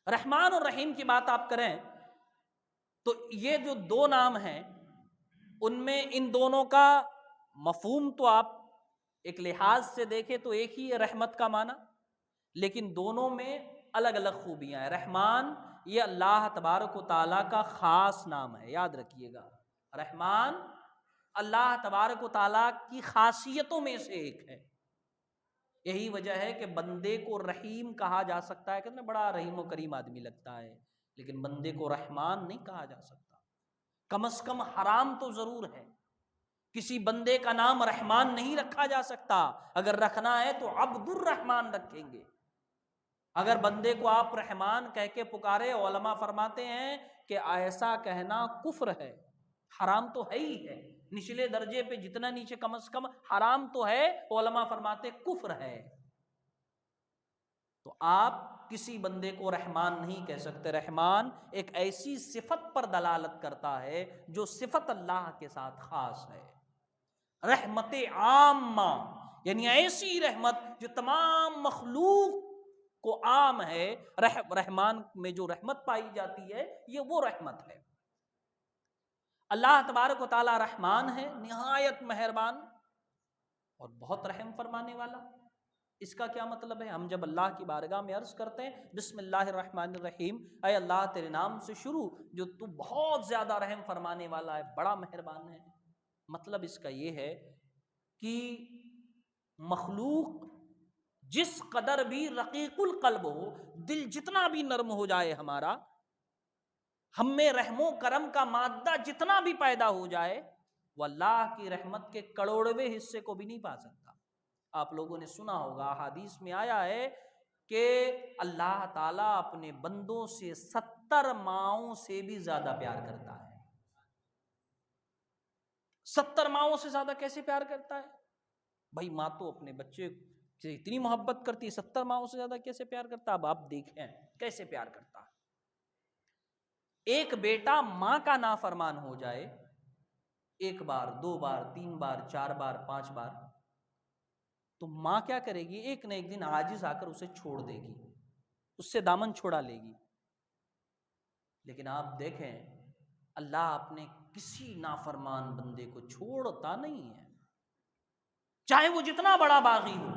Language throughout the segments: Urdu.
رحمان اور رحیم کی بات آپ کریں تو یہ جو دو نام ہیں ان میں ان دونوں کا مفہوم تو آپ ایک لحاظ سے دیکھیں تو ایک ہی ہے رحمت کا معنی، لیکن دونوں میں الگ الگ خوبیاں ہیں۔ رحمان یہ اللہ تبارک و تعالیٰ کا خاص نام ہے، یاد رکھیے گا، رحمان اللہ تبارک و تعالیٰ کی خاصیتوں میں سے ایک ہے۔ یہی وجہ ہے کہ بندے کو رحیم کہا جا سکتا ہے، کہ بڑا رحیم و کریم آدمی لگتا ہے، لیکن بندے کو رحمان نہیں کہا جا سکتا۔ کم از کم حرام تو ضرور ہے، کسی بندے کا نام رحمان نہیں رکھا جا سکتا، اگر رکھنا ہے تو عبد الرحمان رکھیں گے۔ اگر بندے کو آپ رحمان کہہ کے پکارے، علماء فرماتے ہیں کہ ایسا کہنا کفر ہے، حرام تو ہے ہی ہے، نچلے درجے پہ جتنا نیچے کم از کم حرام تو ہے، علماء فرماتے کفر ہے۔ تو آپ کسی بندے کو رحمان نہیں کہہ سکتے۔ رحمان ایک ایسی صفت پر دلالت کرتا ہے جو صفت اللہ کے ساتھ خاص ہے۔ رحمت عامہ یعنی ایسی رحمت جو تمام مخلوق کو عام ہے، رحمان میں جو رحمت پائی جاتی ہے یہ وہ رحمت ہے۔ اللہ تبارک و تعالی رحمان ہے، نہایت مہربان اور بہت رحم فرمانے والا۔ اس کا کیا مطلب ہے؟ ہم جب اللہ کی بارگاہ میں عرض کرتے ہیں بسم اللہ الرحمن الرحیم، اے اللہ تیرے نام سے شروع جو تو بہت زیادہ رحم فرمانے والا ہے، بڑا مہربان ہے، مطلب اس کا یہ ہے کہ مخلوق جس قدر بھی رقیق القلب ہو، دل جتنا بھی نرم ہو جائے ہمارا، ہم میں رحم و کرم کا مادہ جتنا بھی پیدا ہو جائے، وہ اللہ کی رحمت کے کروڑویں حصے کو بھی نہیں پا سکتا۔ آپ لوگوں نے سنا ہوگا، حدیث میں آیا ہے کہ اللہ تعالیٰ اپنے بندوں سے 70 ماؤں سے بھی زیادہ پیار کرتا ہے۔ 70 ماؤں سے زیادہ کیسے پیار کرتا ہے؟ بھائی ماں تو اپنے بچے سے اتنی محبت کرتی ہے، 70 ماؤں سے زیادہ کیسے پیار کرتا ہے؟ اب آپ دیکھیں کیسے پیار کرتا ہے۔ ایک بیٹا ماں کا نافرمان ہو جائے، ایک بار، دو بار، تین بار، چار بار، 5 بار، تو ماں کیا کرے گی؟ ایک نہ ایک دن عاجز آ کر اسے چھوڑ دے گی، اس سے دامن چھڑا لے گی۔ لیکن آپ دیکھیں اللہ اپنے کسی نافرمان بندے کو چھوڑتا نہیں ہے، چاہے وہ جتنا بڑا باغی ہو،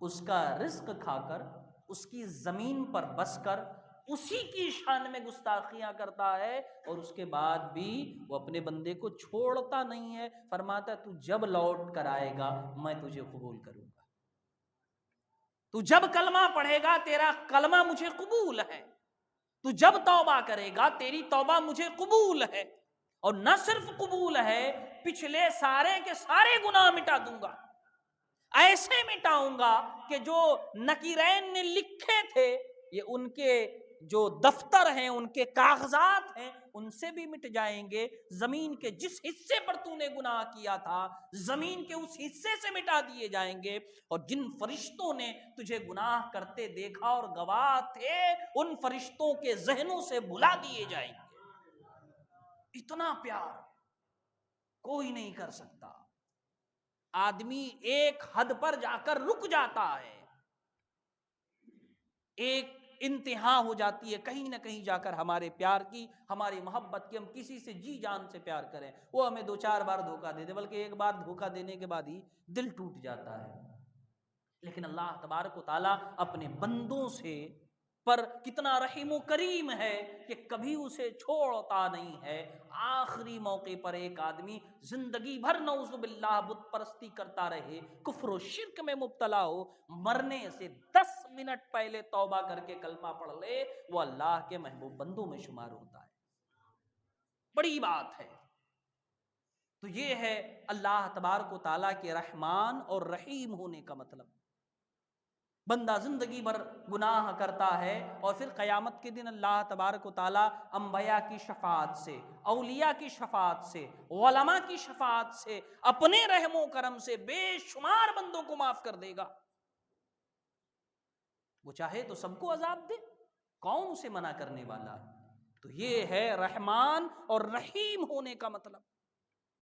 اس کا رزق کھا کر، اس کی زمین پر بس کر، اسی کی شان میں گستاخیاں کرتا ہے، اور اس کے بعد بھی وہ اپنے بندے کو چھوڑتا نہیں ہے۔ فرماتا ہے تو جب لوٹ کر آئے گا میں تجھے قبول کروں گا، تو جب کلمہ پڑھے گا تیرا کلمہ مجھے قبول ہے، تو جب توبہ کرے گا تیری توبہ مجھے قبول ہے، اور نہ صرف قبول ہے، پچھلے سارے کے سارے گناہ مٹا دوں گا، ایسے مٹاؤں گا کہ جو نکیرین نے لکھے تھے یہ ان کے جو دفتر ہیں، ان کے کاغذات ہیں، ان سے بھی مٹ جائیں گے۔ زمین کے جس حصے پر تو نے گناہ کیا تھا، زمین کے اس حصے سے مٹا دیے جائیں گے، اور جن فرشتوں نے تجھے گناہ کرتے دیکھا اور گواہ تھے، ان فرشتوں کے ذہنوں سے بھلا دیے جائیں گے۔ اتنا پیار کوئی نہیں کر سکتا۔ آدمی ایک حد پر جا کر رک جاتا ہے، ایک انتہا ہو جاتی ہے، کہیں نہ کہیں جا کر ہمارے پیار کی، ہماری محبت کی، ہم کسی سے جی جان سے پیار کریں، وہ ہمیں 2-4 بار دھوکہ دے دے، بلکہ ایک بار دھوکہ دینے کے بعد ہی دل ٹوٹ جاتا ہے۔ لیکن اللہ تبارک و تعالیٰ اپنے بندوں سے پر کتنا رحیم و کریم ہے کہ کبھی اسے چھوڑتا نہیں ہے۔ آخری موقع پر ایک آدمی زندگی بھر نعوذ باللہ بت پرستی کرتا رہے، کفر و شرک میں مبتلا ہو، مرنے سے 10 منٹ پہلے توبہ کر کے کلمہ پڑھ لے، وہ اللہ کے محبوب بندوں میں شمار ہوتا ہے۔ بڑی بات ہے۔ تو یہ ہے اللہ تبارک و تعالیٰ کے رحمان اور رحیم ہونے کا مطلب۔ بندہ زندگی بھر گناہ کرتا ہے، اور پھر قیامت کے دن اللہ تبارک و تعالیٰ انبیاء کی شفاعت سے، اولیاء کی شفاعت سے، علماء کی شفاعت سے، اپنے رحم و کرم سے بے شمار بندوں کو معاف کر دے گا۔ وہ چاہے تو سب کو عذاب دے، کون اسے منع کرنے والا ہے؟ تو یہ ہے رحمان اور رحیم ہونے کا مطلب۔